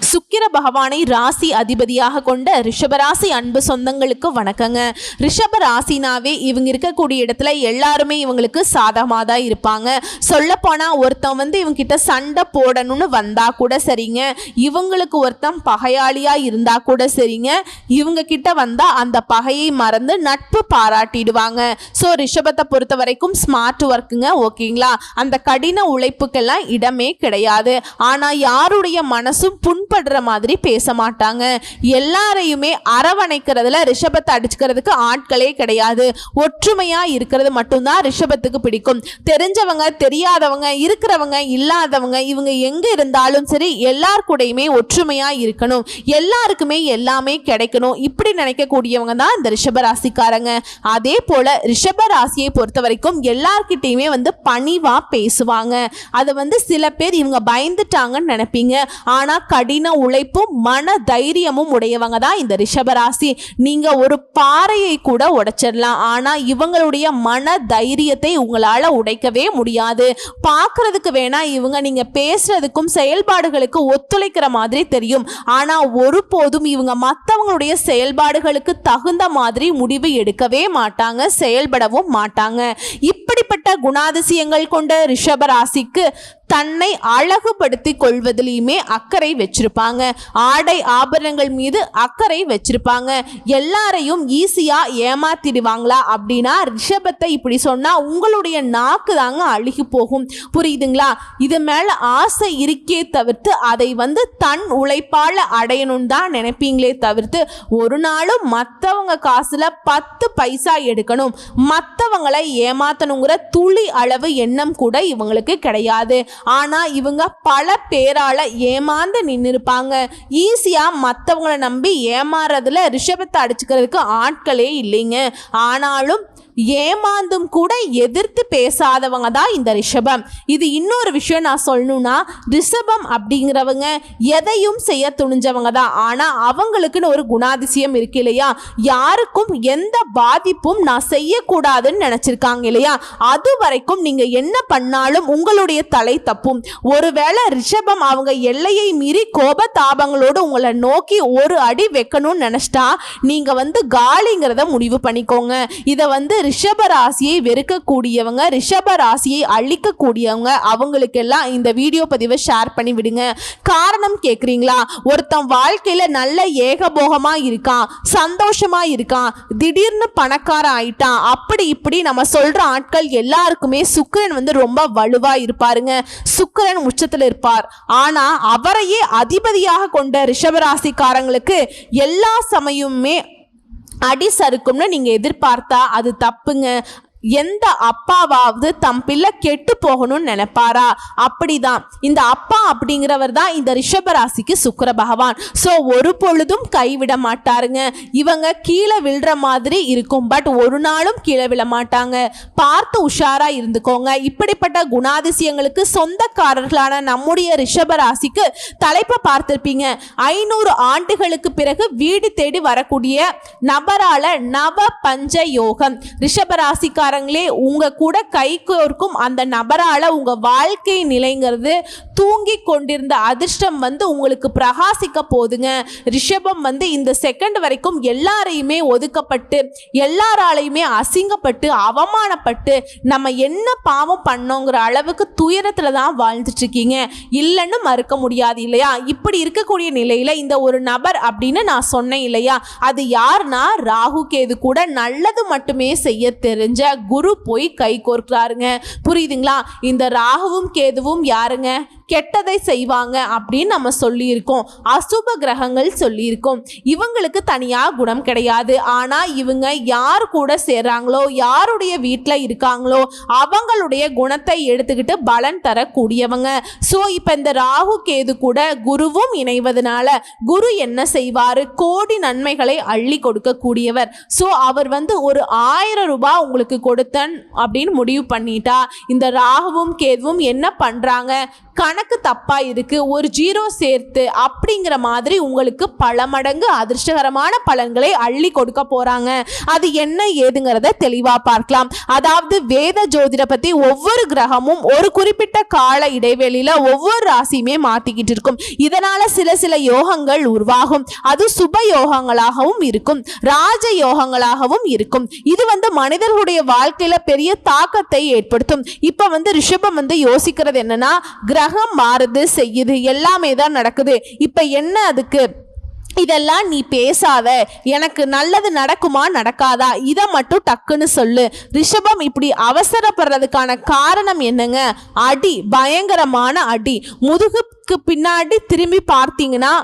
சுக்கிர பகவானை ராசி அதிபதியாக கொண்ட ரிஷபராசி அன்பு சொந்தங்களுக்கு வணக்கங்க. ரிஷபராசினாவே இவங்க இருக்கக்கூடிய இடத்துல எல்லாருமே இவங்களுக்கு சாதகமாக தான் இருப்பாங்க. சொல்லப்போனால் ஒருத்தன் இவங்க கிட்ட சண்டை போடணும்னு வந்தா கூட சரிங்க, இவங்களுக்கு ஒருத்தன் பகையாளியாக இருந்தால் கூட சரிங்க, இவங்க கிட்ட வந்தால் அந்த பகையை மறந்து நட்பு பாராட்டிடுவாங்க. ஸோ ரிஷபத்தை பொறுத்த வரைக்கும் ஸ்மார்ட் ஒர்க்குங்க, ஓகேங்களா. அந்த கடின உழைப்புக்கெல்லாம் இடமே கிடையாது. ஆனால் யாருடைய மனசும் புண்படுற மாதிரி பேச மாட்டாங்க. எல்லாரையுமே அரவணைக்கிறதுல ரிஷபத்தை அடிச்சுக்கிறதுக்கு ஆட்களே கிடையாது. ஒற்றுமையா இருக்கிறது மட்டும்தான் ரிஷபத்துக்கு பிடிக்கும். தெரிஞ்சவங்க தெரியாதவங்க, இருக்கிறவங்க இல்லாதவங்க, இவங்க எங்க இருந்தாலும் சரி எல்லார் கூடயுமே ஒற்றுமையா இருக்கணும், எல்லாருக்குமே எல்லாமே கிடைக்கணும், இப்படி நினைக்கக்கூடியவங்க தான் இந்த ரிஷப ராசிக்காரங்க. அதே போல ரிஷப ராசியை பொறுத்த வரைக்கும் எல்லார்கிட்டையுமே பணிவா பேசுவாங்க. அதை சில பேர் இவங்க பயந்துட்டாங்கன்னு நினைப்பீங்க. ஆனா கடின உழைப்பும் மன தைரியமும் உடையவங்க தான் இந்த ரிஷபராசி. நீங்க ஒரு பாறையை கூட உடைச்சிடலாம், ஆனா இவங்களுடைய மன தைரியத்தை உங்களால உடைக்கவே முடியாது. பார்க்கறதுக்கு வேணா இவங்க நீங்க பேசுறதுக்கும் செயல்பாடுகளுக்கு ஒத்துழைக்கிற மாதிரி தெரியும், ஆனா ஒருபோதும் இவங்க மற்றவங்களுடைய செயல்பாடுகளுக்கு தகுந்த மாதிரி முடிவு எடுக்கவே மாட்டாங்க, செயல்படவும் மாட்டாங்க. இப்படிப்பட்ட குணாதிசயங்கள் கொண்ட ரிஷபராசிக்கு தன்னை அழகுபடுத்தி கொள்வதிலையுமே அக்கறை வச்சிருப்பாங்க. ஆடை ஆபரணங்கள் மீது அக்கறை வச்சிருப்பாங்க. எல்லாரையும் ஈஸியா ஏமாத்திடுவாங்களா அப்படின்னா ரிஷபத்தை இப்படி சொன்னா உங்களுடைய நாக்கு தாங்க அழுகி போகும், புரியுதுங்களா. இது மேல ஆசை இருக்கே தவிர்த்து அதை தன் உழைப்பால அடையணும் தான் நினைப்பீங்களே தவிர்த்து ஒரு நாளும் மற்றவங்க காசுல 10 பைசா எடுக்கணும், மற்றவங்களை ஏமாத்தணுங்கிற துளி அளவு எண்ணம் கூட இவங்களுக்கு கிடையாது. ஆனா இவங்க பல பேரால ஏமாந்து நின்று இருப்பாங்க. ஈஸியா மற்றவங்களை நம்பி ஏமாறதுல ரிஷபத்தை அடிச்சுக்கிறதுக்கு ஆட்களே இல்லைங்க. ஆனாலும் ஏமாந்தும் கூட எதிர்த்து பேசாதவங்க தான் இந்த ரிஷபம். இது இன்னொரு விஷயம் நான் சொல்லணும்னா, ரிஷபம் அப்படிங்கிறவங்க எதையும் செய்ய துணிஞ்சவங்க தான். ஆனா அவங்களுக்குன்னு ஒரு குணாதிசயம் இருக்கு இல்லையா, யாருக்கும் எந்த பாதிப்பும் நான் செய்யக்கூடாதுன்னு நினைச்சிருக்காங்க இல்லையா, அது வரைக்கும் நீங்க என்ன பண்ணாலும் உங்களுடைய தலை தப்பும். ஒருவேளை ரிஷபம் அவங்க எல்லையை மீறி கோபதாபங்களோடு உங்களை நோக்கி ஒரு அடி வைக்கணும்னு நினைச்சிட்டா நீங்க காலிங்கிறத முடிவு பண்ணிக்கோங்க. இதை ரிஷபராசியை வெறுக்கக்கூடியவங்க, ரிஷபராசியை அழிக்கக்கூடியவங்க, அவங்களுக்கெல்லாம் இந்த வீடியோ பதிவை ஷேர் பண்ணி விடுங்க. காரணம் கேட்குறீங்களா, ஒருத்தன் வாழ்க்கையில நல்ல ஏகபோகமா இருக்கான், சந்தோஷமா இருக்கான், திடீர்னு பணக்காரன் ஆயிட்டான், அப்படி இப்படி நம்ம சொல்ற ஆட்கள் எல்லாருக்குமே சுக்கிரன் ரொம்ப வலுவா இருப்பாருங்க. சுக்கிரன் உச்சத்தில் இருப்பார். ஆனா அவரையே அதிபதியாக கொண்ட ரிஷபராசிக்காரங்களுக்கு எல்லா சமயமுமே அடி சறுக்கும்னு நீங்க எதிர்பார்த்தா அது தப்புங்க. எந்த அப்பாவாவது தம் பிள்ளை கெட்டு போகணும்னு நினைப்பாரா? அப்படிதான் இந்த அப்பா அப்படிங்கிறவர் தான் இந்த ரிஷபராசிக்கு சுக்கிர பகவான். ஸோ ஒரு பொழுதும் கைவிட மாட்டாருங்க. இவங்க கீழே விழுற மாதிரி இருக்கும், பட் ஒரு நாளும் கீழே விழ மாட்டாங்க. பார்த்து உஷாரா இருந்துக்கோங்க. இப்படிப்பட்ட குணாதிசயங்களுக்கு சொந்தக்காரர்களான நம்முடைய ரிஷபராசிக்கு தலைப்பை பார்த்திருப்பீங்க. 500 ஆண்டுகளுக்கு பிறகு வீடு தேடி வரக்கூடிய நபரால நவ பஞ்ச யோகம். ரிஷபராசிக்கார உங்க கூட கை கோர்க்கும் அந்த நபரால உங்க வாழ்க்கை நிலைங்கிறது தூங்கி கொண்டிருந்த அதிர்ஷ்டம் உங்களுக்கு பிரகாசிக்க போதுங்க. ரிஷபம் இந்த செகண்ட் வரைக்கும் எல்லாரையுமே ஒதுக்கப்பட்டு எல்லாராலையுமே அசிங்கப்பட்டு அவமானப்பட்டு நம்ம என்ன பாவம் பண்ணோங்கிற அளவுக்கு துயரத்துல தான் வாழ்ந்துட்டு இருக்கீங்க, இல்லைன்னு மறுக்க முடியாது இல்லையா. இப்படி இருக்கக்கூடிய நிலையில இந்த ஒரு நபர் அப்படின்னு நான் சொன்னேன் இல்லையா, அது யாருன்னா ராகு கேது கூட நல்லது மட்டுமே செய்ய தெரிஞ்ச குரு போய் கை கோர்க்கிறாருங்க, புரியுதுங்களா. இந்த ராகுவும் கேதுவும் யாருங்க, கெட்டதை செய்வாங்க அப்படின்னு நம்ம சொல்லியிருக்கோம், அசுப கிரகங்கள் சொல்லியிருக்கோம். இவங்களுக்கு தனியா குணம் கிடையாது. ஆனா இவங்க யார் கூட சேர்றாங்களோ, யாருடைய வீட்டில் இருக்காங்களோ அவங்களுடைய குணத்தை எடுத்துக்கிட்டு பலன் தரக்கூடியவங்க. ஸோ இப்போ இந்த ராகு கேது கூட குருவும் இணைவதனால குரு என்ன செய்வாரு, கோடி நன்மைகளை அள்ளி கொடுக்கக்கூடியவர். ஸோ அவர் ஒரு 1000 ரூபாய் உங்களுக்கு கொடுத்தன் அப்படின்னு முடிவு பண்ணிட்டா இந்த ராகுவும் கேதுவும் என்ன பண்றாங்க, கணக்கு தப்பா இருக்கு, ஒரு 0 சேர்த்து அப்படிங்கிற மாதிரி உங்களுக்கு பல மடங்கு அதிர்ஷ்டகரமான பலன்களை அள்ளி கொடுக்க போறாங்க. அது என்ன ஏதுங்கிறத தெளிவா பார்க்கலாம். அதாவது வேத ஜோதிட பத்தி ஒவ்வொரு கிரகமும் ஒரு குறிப்பிட்ட கால இடைவெளியில ஒவ்வொரு ராசியுமே மாத்திக்கிட்டு இருக்கும். இதனால சில யோகங்கள் உருவாகும். அது சுப யோகங்களாகவும் இருக்கும், ராஜ யோகங்களாகவும் இருக்கும். இது மனிதர்களுடைய வாழ்க்கையில பெரிய தாக்கத்தை ஏற்படுத்தும். இப்ப ரிஷபம் யோசிக்கிறது என்னன்னா, கிரகம் மாறுது செய்யுது, எல்லாமே தான் நடக்குது, இப்ப என்ன அதுக்கு, இதெல்லாம் நீ பேசாத, எனக்கு நல்லது நடக்குமா நடக்காதா இதை மட்டும் டக்குன்னு சொல்லு. ரிஷபம் இப்படி அவசரப்படுறதுக்கான காரணம் என்னங்க? அடி, பயங்கரமான அடி. முதுகுக்கு பின்னாடி திரும்பி பார்த்தீங்கன்னா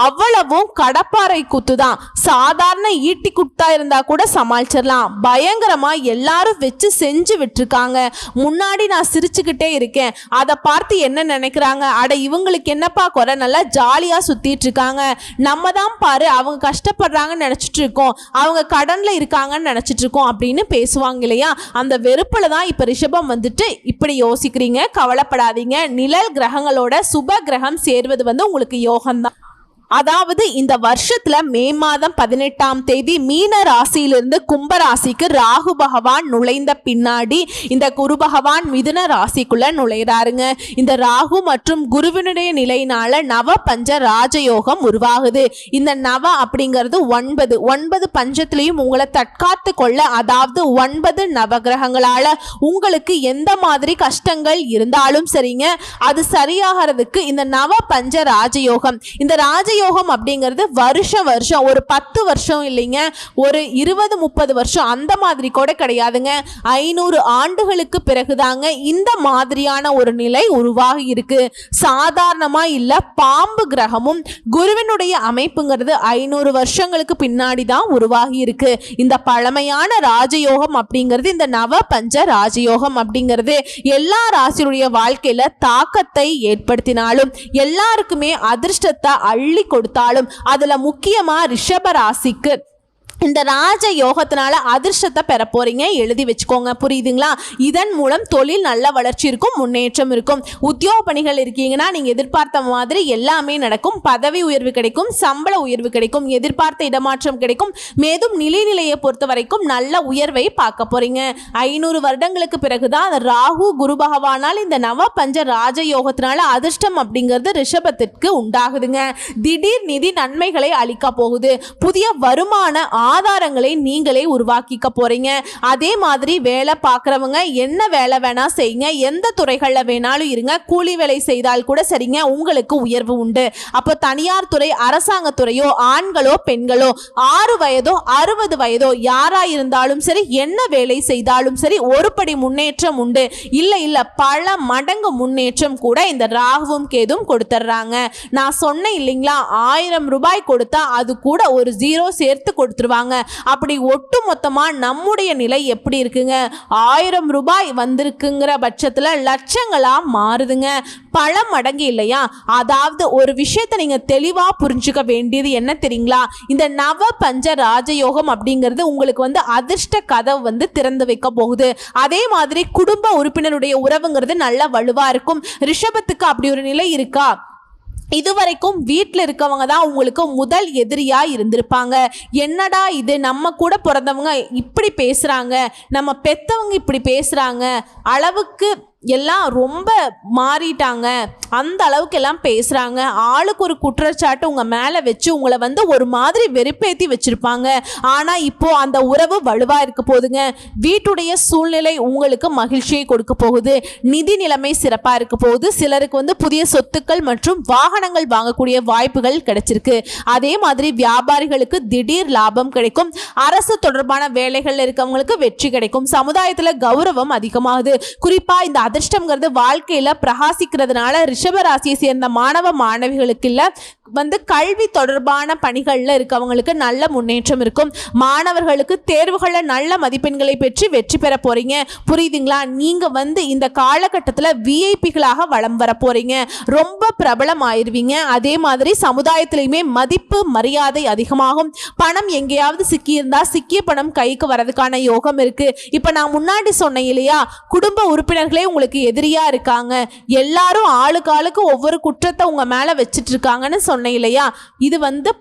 அவ்வளவும் கடப்பாறை குத்துதான். சாதாரண ஈட்டி குத்தா இருந்தா கூட சமாளிச்சிடலாம், பயங்கரமா எல்லாரும் வச்சு செஞ்சு விட்டுருக்காங்க. முன்னாடி நான் சிரிச்சுக்கிட்டே இருக்கேன், அதை பார்த்து என்ன நினைக்கிறாங்க, அட இவங்களுக்கு என்னப்பா குறை, நல்லா ஜாலியா சுத்திட்டு இருக்காங்க, நம்ம தான் பாரு அவங்க கஷ்டப்படுறாங்கன்னு நினைச்சிட்டு இருக்கோம், அவங்க கடன்ல இருக்காங்கன்னு நினைச்சிட்டு இருக்கோம் அப்படின்னு பேசுவாங்க இல்லையா? அந்த வெறுப்புல தான் இப்ப ரிஷபம் இப்படி யோசிக்கிறீங்க. கவலைப்படாதீங்க, நிழல் கிரகங்களோட சுப கிரகம் சேர்வது உங்களுக்கு யோகம்தான். அதாவது இந்த வருஷத்துல மே மாதம் 18ஆம் தேதி மீன ராசியிலிருந்து கும்ப ராசிக்கு ராகு பகவான் நுழைந்த பின்னாடி இந்த குரு பகவான் மிதுன ராசிக்குள்ள நுழைறாருங்க. இந்த ராகு மற்றும் குருவினுடைய நிலையினால நவ பஞ்ச ராஜயோகம் உருவாகுது. இந்த நவ அப்படிங்கிறது 9 பஞ்சத்திலையும் உங்களை தற்காத்து கொள்ள, அதாவது 9 நவகிரகங்களால உங்களுக்கு எந்த மாதிரி கஷ்டங்கள் இருந்தாலும் சரிங்க, அது சரியாகிறதுக்கு இந்த நவ பஞ்ச ராஜயோகம், இந்த ராஜயோகம் அப்படிங்கிறது வருஷம் ஒரு 10 வருஷம் இல்லைங்க, ஒரு 20-30 வருஷம் அந்த மாதிரி கூட கிடையாதுங்க. 500 ஆண்டுகளுக்கு பிறகுதாங்க இந்த மாதிரியான ஒரு நிலை உருவாகி இருக்கு. சாதாரணமா இல்ல. பாம்பு கிரகமும் குருவினுடைய அமைப்புங்கிறது 500 வருஷங்களுக்கு பின்னாடி தான் உருவாகி இருக்கு. இந்த பழமையான ராஜயோகம் அப்படிங்கிறது, இந்த நவ பஞ்ச ராஜயோகம் அப்படிங்கிறது எல்லா ராசியுடைய வாழ்க்கையில தாக்கத்தை ஏற்படுத்தினாலும் எல்லாருக்குமே அதிர்ஷ்டத்தை அள்ளி கொடுத்தாலும் அதுல முக்கியமா ரிஷப ராசிக்கு இந்த ராஜ யோகத்தினால அதிர்ஷ்டத்தை பெற போறீங்க. எழுதி வச்சுக்கோங்க, புரியுதுங்களா? இதன் மூலம் தொழில் நல்ல வளர்ச்சி இருக்கும், முன்னேற்றம் இருக்கும். உத்தியோக பணிகள் இருக்கீங்கன்னா நீங்க எதிர்பார்த்த மாதிரி எல்லாமே நடக்கும். பதவி உயர்வு கிடைக்கும், சம்பள உயர்வு கிடைக்கும், எதிர்பார்த்த இடமாற்றம் கிடைக்கும். மேலும் நிலையை பொறுத்த வரைக்கும் நல்ல உயர்வை பார்க்க போறீங்க. 500 வருடங்களுக்கு பிறகுதான் ராகு குரு பகவானால் இந்த நவ பஞ்ச ராஜயோகத்தினால அதிர்ஷ்டம் அப்படிங்கிறது ரிஷபத்திற்கு உண்டாகுதுங்க. திடீர் நிதி நன்மைகளை அளிக்க போகுது. புதிய வருமான ஆதாரங்களை நீங்களே உருவாக்கிக்க போறீங்க. அதே மாதிரி வேலை பார்க்குறவங்க என்ன வேலை வேணா செய்யுங்க, எந்த துறைகளில் வேணாலும் இருங்க, கூலி வேலை செய்தால் கூட சரிங்க, உங்களுக்கு உயர்வு உண்டு. அப்போ தனியார் துறை, அரசாங்க துறையோ, ஆண்களோ பெண்களோ, 6 வயதோ 60 வயதோ யாரா இருந்தாலும் சரி, என்ன வேலை செய்தாலும் சரி, ஒரு படி முன்னேற்றம் உண்டு. இல்ல பல மடங்கு முன்னேற்றம் கூட இந்த ராகுவும் கேதும் கொடுத்துட்றாங்க. நான் சொன்னேன் இல்லைங்களா, 1000 ரூபாய் கொடுத்தா அது கூட ஒரு 0 சேர்த்து கொடுத்துருவாங்க. அப்படி ஒட்டு மொத்தமா நம்முடைய நிலை எப்படி இருக்குங்க? 1000 ரூபாய் வந்திருக்குங்கிற பட்சத்துல லட்சங்களா மாறுதுங்க, பல மடங்கு இல்லையா? அதாவது ஒரு விஷயத்தை நீங்க தெளிவா புரிஞ்சுக்க வேண்டியது என்ன தெரியுங்களா? இந்த நவ பஞ்ச ராஜயோகம் அப்படிங்கிறது உங்களுக்கு அதிர்ஷ்ட கதவு திறந்து வைக்க போகுது. அதே மாதிரி குடும்ப உறுப்பினருடைய உறவுங்கிறது நல்ல வலுவா இருக்கும். ரிஷபத்துக்கு அப்படி ஒரு நிலை இருக்கா? இதுவரைக்கும் வீட்டில் இருக்கவங்க தான் உங்களுக்கு முதல் எதிரியா இருந்திருப்பாங்க. என்னடா இது, நம்ம கூட பிறந்தவங்க இப்படி பேசுறாங்க, நம்ம பெத்தவங்க இப்படி பேசுறாங்க, அளவுக்கு எல்லாம் ரொம்ப மாறிட்டாங்க, அந்த அளவுக்கு எல்லாம் பேசுகிறாங்க, ஆளுக்கு ஒரு குற்றச்சாட்டு உங்கள் மேலே வச்சு உங்களை ஒரு மாதிரி வெறுப்பேற்றி வச்சுருப்பாங்க. ஆனால் இப்போது அந்த உறவு வலுவாக இருக்க போகுதுங்க. வீட்டுடைய சூழ்நிலை உங்களுக்கு மகிழ்ச்சியை கொடுக்க போகுது. நிதி நிலைமை சிறப்பாக இருக்க போகுது. சிலருக்கு புதிய சொத்துக்கள் மற்றும் வாகனங்கள் வாங்கக்கூடிய வாய்ப்புகள் கிடைச்சிருக்கு. அதே மாதிரி வியாபாரிகளுக்கு திடீர் லாபம் கிடைக்கும். அரசு தொடர்பான வேலைகளில் இருக்கவங்களுக்கு வெற்றி கிடைக்கும். சமுதாயத்தில் கௌரவம் அதிகமாகுது. குறிப்பாக இந்த அதிர்ஷ்டம்ங்கிறது வாழ்க்கையில பிரகாசிக்கிறதுனால ரிஷப ராசியை சேர்ந்த மாணவ மாணவிகளுக்கு இல்ல கல்வி தொடர்பான பணிகள்ல இருக்கவங்களுக்கு நல்ல முன்னேற்றம் இருக்கும். மாணவர்களுக்கு தேர்வுகளை நல்ல மதிப்பெண்களை பெற்று வெற்றி பெற போறீங்க. புரியுதுங்களா? நீங்க இந்த காலகட்டத்தில் விஐபிகளாக வலம் வர போறீங்க. ரொம்ப பிரபலம் ஆயிருவீங்க. அதே மாதிரி சமுதாயத்திலையுமே மதிப்பு மரியாதை அதிகமாகும். பணம் எங்கேயாவது சிக்கியிருந்தா சிக்கிய பணம் கைக்கு வரதுக்கான யோகம் இருக்கு. இப்ப நான் முன்னாடி சொன்னேன் இல்லையா, குடும்ப உறுப்பினர்களே உங்களுக்கு உங்களுக்கு எதிரியா இருக்காங்க, எல்லாரும் ஆளுக்கு ஆளுக்கு ஒவ்வொரு குற்றத்தை உங்க மேல வச்சிட்டு இருக்காங்கன்னு சொன்னேன் இல்லையா, இது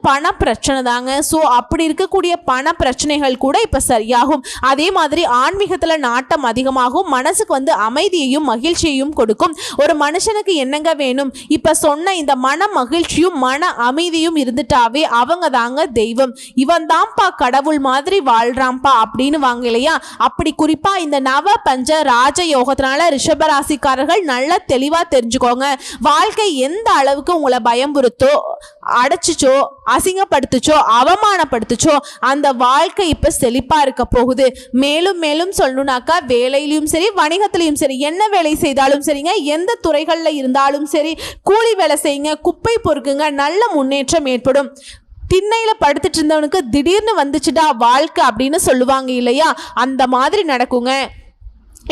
பண பிரச்சனை தாங்க. ஸோ அப்படி இருக்கக்கூடிய பண பிரச்சனைகள் கூட இப்ப சரியாகும். அதே மாதிரி ஆன்மீகத்துல நாட்டம் அதிகமாகும், மனசுக்கு அமைதியையும் மகிழ்ச்சியையும் கொடுக்கும். ஒரு மனுஷனுக்கு என்னங்க வேணும்? இப்ப சொன்ன இந்த மன மகிழ்ச்சியும் மன அமைதியும் இருந்துட்டாவே அவங்க தாங்க தெய்வம். இவன் தான்ப்பா கடவுள் மாதிரி வாழ்றான்ப்பா அப்படின்னு வாங்க இல்லையா. அப்படி குறிப்பா இந்த நவ பஞ்ச ராஜ யோகத்தினால ரிஷபராசிக்காரர்கள் நல்ல தெளிவா தெரிஞ்சுக்கோங்க. வாழ்க்கை எந்த அளவுக்கு உங்களை பயம்புறுத்தோ, அடைச்சிச்சோ, அசிங்கப்படுத்துச்சோ, அவமானப்படுத்துச்சோ, அந்த வாழ்க்கை இப்ப செழிப்பா இருக்க போகுது. மேலும் மேலும் சொல்லணும்னாக்கா வேலையிலும் சரி வணிகத்திலையும் சரி, என்ன வேலை செய்தாலும் சரிங்க, எந்த துறைகள்ல இருந்தாலும் சரி, கூலி வேலை செய்யுங்க, குப்பை பொறுக்குங்க, நல்ல முன்னேற்றம் ஏற்படும். திண்ணையில படுத்துட்டு இருந்தவனுக்கு திடீர்னு வந்துச்சுடா வாழ்க்கை அப்படின்னு சொல்லுவாங்க இல்லையா, அந்த மாதிரி நடக்குங்க.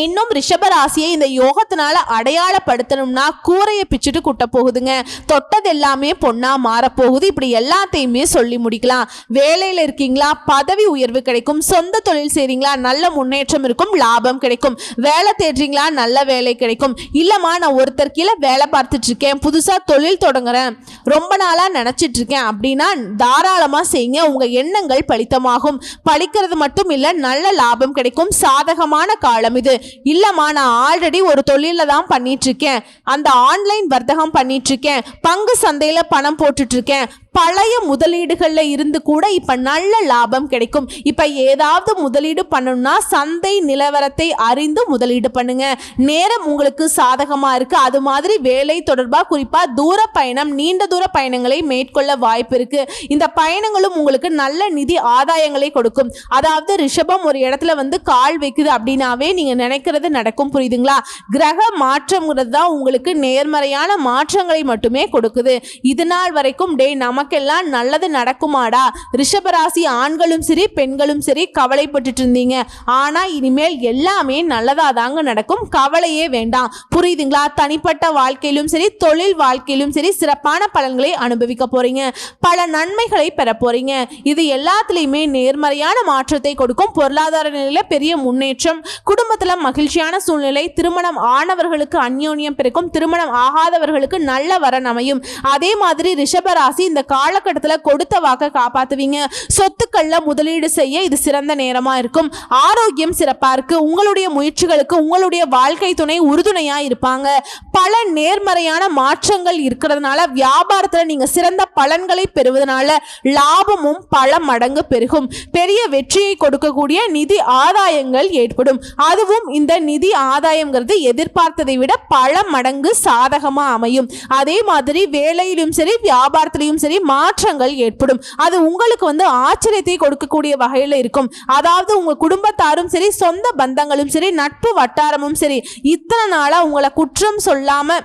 இன்னும் ரிஷபராசியை இந்த யோகத்தினால அடையாளப்படுத்தணும்னா கூரையை பிச்சுட்டு குட்ட போகுதுங்க. தொட்டது எல்லாமே பொண்ணா மாறப்போகுது. இப்படி எல்லாத்தையுமே சொல்லி முடிக்கலாம். வேலையில் இருக்கீங்களா, பதவி உயர்வு கிடைக்கும். சொந்த தொழில் செய்றீங்களா, நல்ல முன்னேற்றம் இருக்கும், லாபம் கிடைக்கும். வேலை தேடுறீங்களா, நல்ல வேலை கிடைக்கும். இல்லம்மா நான் ஒருத்தர் கீழே வேலை பார்த்துட்டு இருக்கேன், புதுசா தொழில் தொடங்குறேன், ரொம்ப நாளா நினைச்சிட்டு இருக்கேன் அப்படின்னா தாராளமா செய்யுங்க. உங்க எண்ணங்கள் பலித்தமாகும். பலிக்கிறது மட்டும் இல்ல, நல்ல லாபம் கிடைக்கும். சாதகமான காலம் இது. இல்லம்மா நான் ஆல்ரெடி ஒரு தொழில தான் பண்ணிட்டு இருக்கேன், அந்த ஆன்லைன் வர்த்தகம் பண்ணிட்டு இருக்கேன், பங்கு சந்தையில பணம் போட்டுட்டு இருக்கேன், பழைய முதலீடுகள்ல இருந்து கூட இப்ப நல்ல லாபம் கிடைக்கும். இப்ப ஏதாவது முதலீடு பண்ணணும்னா சந்தை நிலவரத்தை அறிந்து முதலீடு பண்ணுங்க. நேரம் உங்களுக்கு சாதகமா இருக்கு. அது மாதிரி வேலை தொடர்பா குறிப்பா தூர பயணம், நீண்ட தூர பயணங்களை மேற்கொள்ள வாய்ப்பு இருக்கு. இந்த பயணங்களும் உங்களுக்கு நல்ல நிதி ஆதாயங்களை கொடுக்கும். அதாவது ரிஷபம் ஒரு இடத்துல கால் வைக்குது அப்படின்னாவே நீங்க நினைக்கிறது நடக்கும். புரியுதுங்களா? கிரக மாற்றம்ங்கிறது தான் உங்களுக்கு நேர்மறையான மாற்றங்களை மட்டுமே கொடுக்குது. இது நாள் வரைக்கும் நமக்கெல்லாம் நல்லது நடக்குமாடா, ரிஷபராசி ஆண்களும் சரி பெண்களும் சரி கவலைப்பட்டுட்டு இருந்தீங்க. ஆனா இனிமேல் எல்லாமே நல்லதா தாங்க நடக்கும். கவலையே வேண்டாம். புரியுதுங்களா? தனிப்பட்ட வாழ்க்கையிலும் சரி தொழில் வாழ்க்கையிலும் சரி சிறப்பான பலன்களை அனுபவிக்க போறீங்க. பல நன்மைகளை பெற போறீங்க. இது எல்லாத்துலயுமே நேர்மறையான மாற்றத்தை கொடுக்கும். பொருளாதார நிலையில பெரிய முன்னேற்றம், குடும்பத்துல மகிழ்ச்சியான சூழ்நிலை, திருமணம் ஆனவர்களுக்கு அந்யோன்யம் பிறக்கும், திருமணம் ஆகாதவர்களுக்கு நல்ல வரன் அமையும். அதே மாதிரி ரிஷபராசி இந்த காலகட்டத்தில் கொடுத்த வாக்கை காப்பாத்துவீங்க. சொத்துக்கள்ல முதலீடு செய்ய இது சிறந்த நேரமா இருக்கும். ஆரோக்கியம் சிறப்பா இருக்கு. உங்களுடைய முயற்சிகளுக்கு உங்களுடைய வாழ்க்கை துணை உறுதுணையா இருப்பாங்க. பல நேர்மறையான மாற்றங்கள் இருக்கிறதுனால வியாபாரத்துல நீங்க சிறந்த பலன்களை பெறுவதனால லாபமும் பல மடங்கு பெருகும். பெரிய வெற்றியை கொடுக்கக்கூடிய நிதி ஆதாயங்கள் ஏற்படும். அதுவும் இந்த நிதி ஆதாயம்ங்கிறது எதிர்பார்த்ததை விட பல மடங்கு சாதகமா அமையும். அதே மாதிரி வேலையிலும் சரி வியாபாரத்திலையும் சரி மாற்றங்கள் ஏற்படும். அது உங்களுக்கு ஆச்சரியத்தை கொடுக்கக்கூடிய வகையில் இருக்கும். அதாவது உங்க குடும்பத்தாரும் சரி, சொந்த பந்தங்களும் சரி, நட்பு வட்டாரமும் சரி, இத்தனை நாளா உங்களை குற்றம் சொல்லாம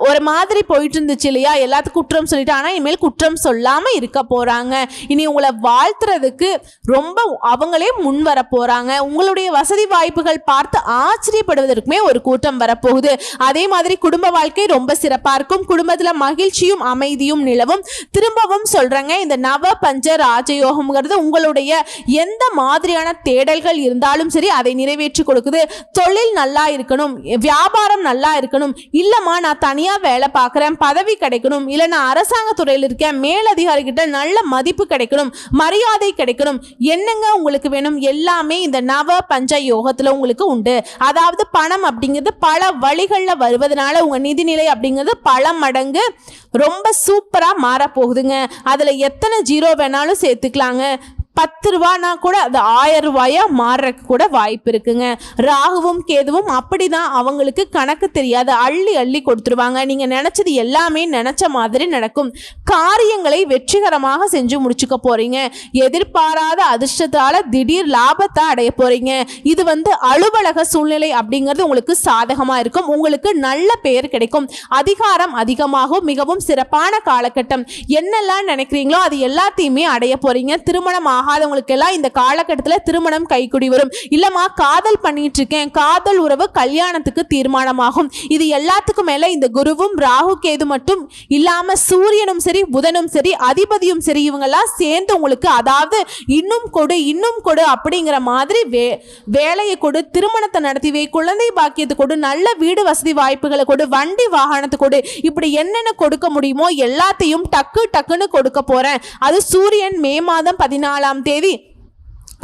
ஒரு மாதிரி போயிட்டு இருந்துச்சு இல்லையா, எல்லாத்துக்கும் குற்றம் சொல்லிட்டு, ஆனால் இனிமேல் குற்றம் சொல்லாமல் இருக்க போகிறாங்க. இனி உங்களை வாழ்த்துறதுக்கு ரொம்ப அவங்களே முன் வர போகிறாங்க. உங்களுடைய வசதி வாய்ப்புகள் பார்த்து ஆச்சரியப்படுவதற்குமே ஒரு கூட்டம் வரப்போகுது. அதே மாதிரி குடும்ப வாழ்க்கை ரொம்ப சிறப்பாக இருக்கும். குடும்பத்தில் மகிழ்ச்சியும் அமைதியும் நிலவும். திரும்பவும் சொல்கிறேங்க, இந்த நவ பஞ்ச ராஜயோகம்ங்கிறது உங்களுடைய எந்த மாதிரியான தேடல்கள் இருந்தாலும் சரி அதை நிறைவேற்றி கொடுக்குது. தொழில் நல்லா இருக்கணும், வியாபாரம் நல்லா இருக்கணும், இல்லைம்மா நான் தனியா வேலை பார்க்குறேன், பதவி கிடைக்கணும், இல்லை நான் அரசாங்க துறையில் இருக்கேன், மேலதிகாரிகிட்ட நல்ல மதிப்பு கிடைக்கணும், மரியாதை கிடைக்கணும், என்னங்க உங்களுக்கு வேணும்? எல்லாமே இந்த நவ பஞ்ச யோகத்தில் உங்களுக்கு உண்டு. அதாவது பணம் அப்படிங்கிறது பல வழிகளில் வருவதனால உங்கள் நிதிநிலை அப்படிங்கிறது பல மடங்கு ரொம்ப சூப்பராக மாறப்போகுதுங்க. அதில் எத்தனை ஜீரோ வேணாலும் சேர்த்துக்கலாங்க. 10 ரூபானா கூட அது 1000 ரூபாயா மாறுறதுக்கு கூட வாய்ப்பு இருக்குங்க. ராகுவும் கேதுவும் அப்படிதான், அவங்களுக்கு கணக்கு தெரியாது, அள்ளி அள்ளி கொடுத்துருவாங்க. நீங்கள் நினச்சது எல்லாமே நினச்ச மாதிரி நடக்கும். காரியங்களை வெற்றிகரமாக செஞ்சு முடிச்சுக்க போகிறீங்க. எதிர்பாராத அதிர்ஷ்டத்தால் திடீர் லாபத்தை அடைய போகிறீங்க. இது அலுவலக சூழ்நிலை அப்படிங்கிறது உங்களுக்கு சாதகமாக இருக்கும். உங்களுக்கு நல்ல பெயர் கிடைக்கும். அதிகாரம் அதிகமாகும். மிகவும் சிறப்பான காலகட்டம். என்னெல்லாம் நினைக்கிறீங்களோ அது எல்லாத்தையுமே அடைய போகிறீங்க. திருமணமாக ஆகாதவங்களுக்கு எல்லாம் இந்த காலகட்டத்தில் திருமணம் கைக்குடி வரும். இல்லம்மா காதல் பண்ணிட்டு இருக்கேன், காதல் உறவு கல்யாணத்துக்கு தீர்மானமாகும். இது எல்லாத்துக்கும் மேல இந்த குருவும் ராகு கேது மட்டும் இல்லாம சூரியனும் சரி புதனும் சரி அதிபதியும் சரி இவங்கெல்லாம் சேர்ந்து உங்களுக்கு அதாவது இன்னும் கொடு அப்படிங்கிற மாதிரி வேலையை கொடு, திருமணத்தை நடத்தி வை, குழந்தை பாக்கியத்தை கொடு, நல்ல வீடு வசதி வாய்ப்புகளை கொடு, வண்டி வாகனத்தை கொடு, இப்படி என்னென்ன கொடுக்க முடியுமோ எல்லாத்தையும் டக்குன்னு கொடுக்க போறேன். அது சூரியன் மே மாதம் 14ஆம் தேதி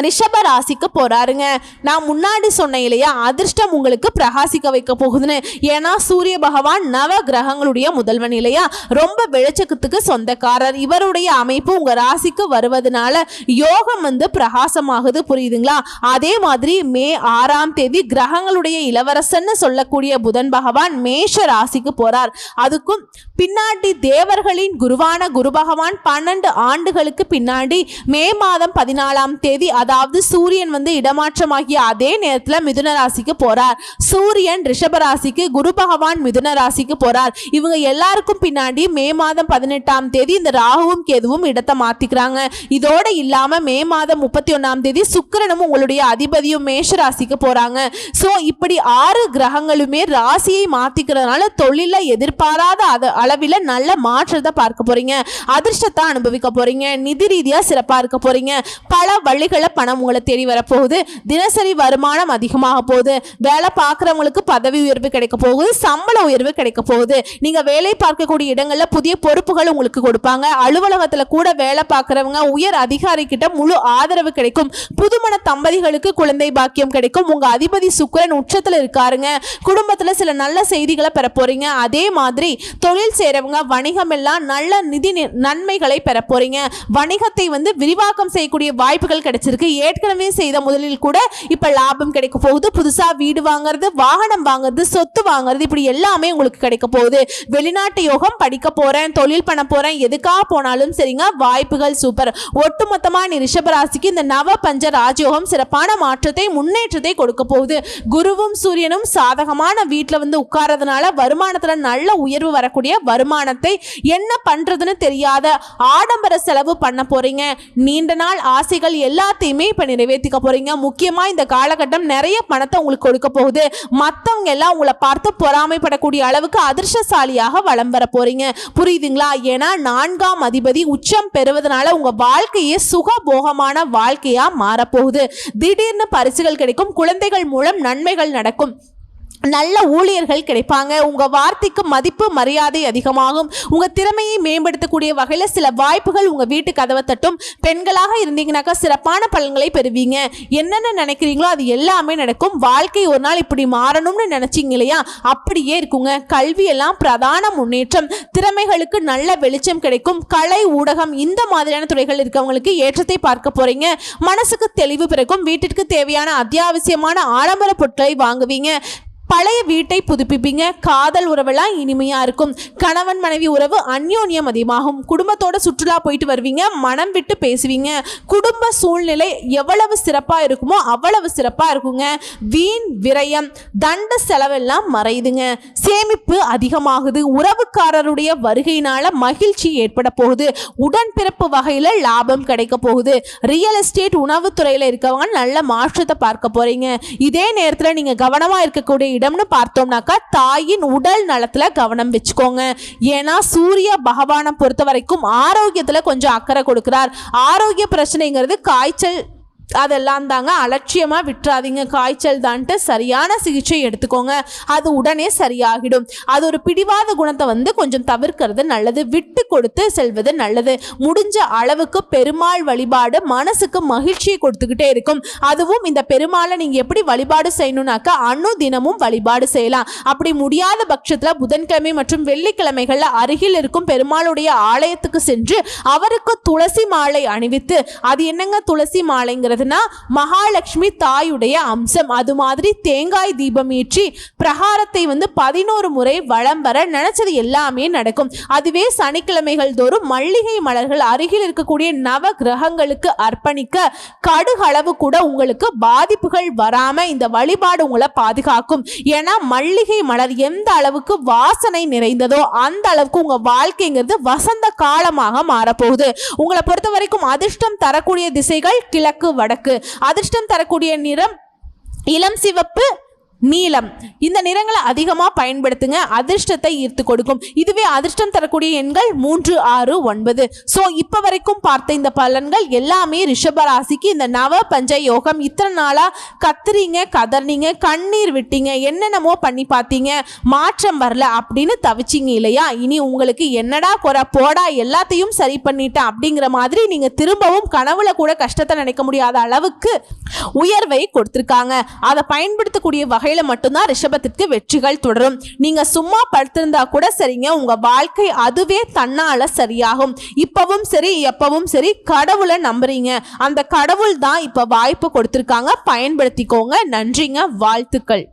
ரிஷப ராசிக்கு போறாருங்க. நான் முன்னாடி சொன்னேன் இல்லையா, அதிர்ஷ்டம் உங்களுக்கு பிரகாசிக்க வைக்க போகுதுன்னு. ஏன்னா சூரிய பகவான் நவ கிரகங்களுடைய முதல்வன் இல்லையா, ரொம்ப வெளிச்சத்துக்கு சொந்தக்காரர். இவருடைய அமைப்பு உங்க ராசிக்கு வருவதனால யோகம் பிரகாசமாகுது, புரியுதுங்களா? அதே மாதிரி மே 6ஆம் தேதி கிரகங்களுடைய இளவரசன்னு சொல்லக்கூடிய புதன் பகவான் மேஷ ராசிக்கு போறார். அதுக்கும் பின்னாடி தேவர்களின் குருவான குரு பகவான் 12 ஆண்டுகளுக்கு பின்னாடி மே மாதம் 14ஆம் தேதி அதாவது சூரியன் இடமாற்றமாகிய அதே நேரத்தில் மிதுன ராசிக்கு போறார். சூரியன் ரிஷப ராசிக்கு, குரு பகவான் மிதுன ராசிக்கு போறார். இவங்க எல்லாருக்கும் பின்னாடி மே மாதம் 18ஆம் தேதி இந்த ராகுவும் கேதுவும் இடத்தை மாத்திக்கிறாங்க. இதோட இல்லாம மே மாதம் 31ஆம் தேதி சுக்கிரனும் உங்களுடைய அதிபதியும் மேஷ ராசிக்கு போறாங்க. சோ இப்படி 6 கிரகங்களுமே ராசியை மாத்திக்கிறதுனால தொழில எதிர்பாராத அளவில் நல்ல மாற்றத்தை பார்க்க போறீங்க, அதிர்ஷ்டத்தை அனுபவிக்க போறீங்க, நிதி ரீதியா சிறப்பா இருக்க போறீங்க. பல வழிகளை பணம் உங்களை தேடி வரப்போகுது. தினசரி வருமானம் அதிகமாக போகுது. வேலை பார்க்குறவங்களுக்கு பதவி உயர்வு கிடைக்க போகுது, சம்பள உயர்வு கிடைக்க போகுது. நீங்க வேலை பார்க்கக்கூடிய இடங்கள்ல புதிய பொறுப்புகள் உங்களுக்கு கொடுப்பாங்க. அலுவலகத்துல கூட வேலை பார்க்குறவங்க உயர் அதிகாரி கிட்ட முழு ஆதரவு கிடைக்கும். புதுமண தம்பதிகளுக்கு குழந்தை பாக்கியம் கிடைக்கும். உங்க அதிபதி சுக்கிரன் உச்சத்துல இருக்காருங்க. குடும்பத்துல சில நல்ல செய்திகளை பெற போறீங்க. அதே மாதிரி தொழில் செய்றவங்க வணிகம் எல்லாம் நல்ல நிதி நன்மைகளை பெற போறீங்க. வணிகத்தை விரிவாக்கம் செய்யக்கூடிய வாய்ப்புகள் கிடைச்சிருக்கு. ஏற்கனவே செய்த முதலில் கூட இப்ப லாபம் கிடைக்க போகுது. புதுசா வீடு வாங்குறது, வாகனம் வாங்குறது, சொத்து வாங்குறது, இப்படி எல்லாமே உங்களுக்கு கிடைக்க போகுது. வெளிநாட்டு யோகம், படிக்க போறேன், தொழில் பண்ண போறேன், எதுக்காக போனாலும் சரிங்க, வாய்ப்புகள் சூப்பர். ஒட்டுமொத்தமா நீ ரிஷபராசிக்கு இந்த நவ பஞ்ச ராஜயோகம் சிறப்பான மாற்றத்தை முன்னேற்றத்தை கொடுக்க போகுது. குருவும் சூரியனும் சாதகமான வீட்டில் உட்கார்றதுனால வருமானத்துல நல்ல உயர்வு வரக்கூடிய வருமானத்தை என்ன பண்றதுன்னு தெரியாத ஆடம்பர செலவு பண்ண போறீங்க. நீண்ட நாள் ஆசைகள் எல்லாத்தையுமே இப்ப நிறைவேற்றிக்க போறீங்க. முக்கியமா இந்த காலகட்டம் நிறைய பணத்தை உங்களுக்கு கொடுக்க போகுது. மற்றவங்க எல்லாம் உங்களை பார்த்து பொறாமைப்படக்கூடிய அளவுக்கு அதிர்ஷ்டசாலியாக வலம் வர போறீங்க, புரியுதுங்களா? ஏன்னா 4ஆம் அதிபதி உச்சம் பெறுவதனால உங்க வாழ்க்கையே சுகபோகமான வாழ்க்கையா மாறப்போகுது. திடீர்னு பரிசுகள் கிடைக்கும். குழந்தைகள் மூலம் நன்மைகள் நடக்கும். நல்ல ஊழியர்கள் கிடைப்பாங்க. உங்க வார்த்தைக்கு மதிப்பு மரியாதை அதிகமாகும். உங்க திறமையை மேம்படுத்தக்கூடிய வகையில் சில வாய்ப்புகள் உங்க வீட்டு கதவை தட்டும். பெண்களாக இருந்தீங்கன்னாக்கா சிறப்பான பலன்களை பெறுவீங்க. என்னென்ன நினைக்கிறீங்களோ அது எல்லாமே நடக்கும். வாழ்க்கை ஒரு நாள் இப்படி மாறணும்னு நினைச்சீங்க இல்லையா, அப்படியே இருக்குங்க. கல்வியெல்லாம் பிரதான முன்னேற்றம். திறமைகளுக்கு நல்ல வெளிச்சம் கிடைக்கும். கலை ஊடகம் இந்த மாதிரியான துறைகள் இருக்கவங்களுக்கு ஏற்றத்தை பார்க்க போறீங்க. மனசுக்கு தெளிவு பிறக்கும். வீட்டிற்கு தேவையான அத்தியாவசியமான ஆடம்பர பொருட்களை வாங்குவீங்க. பழைய வீட்டை புதுப்பிப்பீங்க. காதல் உறவெல்லாம் இனிமையா இருக்கும். கணவன் மனைவி உறவு அந்யோன்யம் அதிகமாகும். குடும்பத்தோட சுற்றுலா போயிட்டு வருவீங்க. மனம் விட்டு பேசுவீங்க. குடும்ப சூழ்நிலை எவ்வளவு சிறப்பா இருக்குமோ அவ்வளவு சிறப்பா இருக்குங்க. வீண் விரயம், தண்ட செலவெல்லாம் மறையுதுங்க. சேமிப்பு அதிகமாகுது. உறவுக்காரருடைய வருகையினால மகிழ்ச்சி ஏற்பட போகுது. உடன்பிறப்பு வகையில லாபம் கிடைக்க போகுது. ரியல் எஸ்டேட், உணவுத்துறையில இருக்கவங்க நல்ல மாற்றத்தை பார்க்க போறீங்க. இதே நேரத்தில் நீங்க கவனமா இருக்கக்கூடிய இடம்னு பார்த்தோம்னாக்கா தாயின் உடல் நலத்துல கவனம் வச்சுக்கோங்க. ஏன்னா சூரிய பகவானை பொறுத்த வரைக்கும் ஆரோக்கியத்துல கொஞ்சம் அக்கறை கொடுக்கிறார். ஆரோக்கிய பிரச்சனைங்கிறது காய்ச்சல் அதெல்லாம் தாங்க, அலட்சியமா விட்டுறாதீங்க. காய்ச்சல் தான்ட்டு சரியான சிகிச்சை எடுத்துக்கோங்க, அது உடனே சரியாகிடும். அது ஒரு பிடிவாத குணத்தை கொஞ்சம் தவிர்க்கிறது நல்லது. விட்டு கொடுத்து செல்வது நல்லது. முடிஞ்ச அளவுக்கு பெருமாள் வழிபாடு மனசுக்கு மகிழ்ச்சியை கொடுத்துக்கிட்டே இருக்கும். அதுவும் இந்த பெருமாளை நீங்க எப்படி வழிபாடு செய்யணும்னாக்கா தினமும் வழிபாடு செய்யலாம். அப்படி முடியாத பட்சத்துல புதன்கிழமை மற்றும் வெள்ளிக்கிழமைகள்ல அருகில் இருக்கும் பெருமாளுடைய ஆலயத்துக்கு சென்று அவருக்கு துளசி மாலை அணிவித்து, அது என்னங்க துளசி மாலைங்கிறது, குறிப்பிடுறதுன்னா மகாலட்சுமி தாயுடைய அம்சம். அது மாதிரி தேங்காய் தீபம் ஏற்றி பிரகாரத்தை 11 முறை வலம் வர நினைச்சது எல்லாமே நடக்கும். அதுவே சனிக்கிழமைகள் தோறும் மல்லிகை மலர்கள் அருகில் இருக்கக்கூடிய நவ கிரகங்களுக்கு அர்ப்பணிக்க கடுகளவு கூட உங்களுக்கு பாதிப்புகள் வராம இந்த வழிபாடு உங்களை பாதுகாக்கும். ஏன்னா மல்லிகை மலர் எந்த அளவுக்கு வாசனை நிறைந்ததோ அந்த அளவுக்கு உங்க வாழ்க்கைங்கிறது வசந்த காலமாக மாறப்போகுது. உங்களை பொறுத்த வரைக்கும் அதிர்ஷ்டம் தரக்கூடிய திசைகள் கிழக்கு, வடக்கு. அதிர்ஷ்டம் தரக்கூடிய நிறம் இளம் சிவப்பு, நீலம். இந்த நிறங்களை அதிகமாக பயன்படுத்துங்க, அதிர்ஷ்டத்தை ஈர்த்து கொடுக்கும். இதுவே அதிர்ஷ்டம் தரக்கூடிய எண்கள் 3, 6, 9. ஸோ இப்போ வரைக்கும் பார்த்த இந்த பலன்கள் எல்லாமே ரிஷபராசிக்கு இந்த நவ பஞ்ச யோகம். இத்தனை நாளாக கத்துறீங்க, கதறினீங்க, கண்ணீர் விட்டீங்க, என்னென்னமோ பண்ணி பார்த்தீங்க, மாற்றம் வரல அப்படின்னு தவிச்சிங்க இல்லையா? இனி உங்களுக்கு என்னடா குறை, போடா எல்லாத்தையும் சரி பண்ணிட்டேன் அப்படிங்கிற மாதிரி நீங்கள் திரும்பவும் கனவுல கூட கஷ்டத்தை நினைக்க முடியாத அளவுக்கு உயர்வை கொடுத்துருக்காங்க. அதை பயன்படுத்தக்கூடிய வகையில் மட்டும்தான் ரிஷபத்திற்கு வெற்றிகள் தொடரும். நீங்க சும்மா படுத்திருந்தா கூட சரிங்க, உங்க வாழ்க்கை அதுவே தன்னால சரியாகும். இப்பவும் சரி, எப்பவும் சரி, கடவுளை நம்புறீங்க, அந்த கடவுள் தான் இப்ப வாய்ப்பு கொடுத்திருக்காங்க, பயன்படுத்திக்கோங்க. நன்றிங்க, வாழ்த்துக்கள்.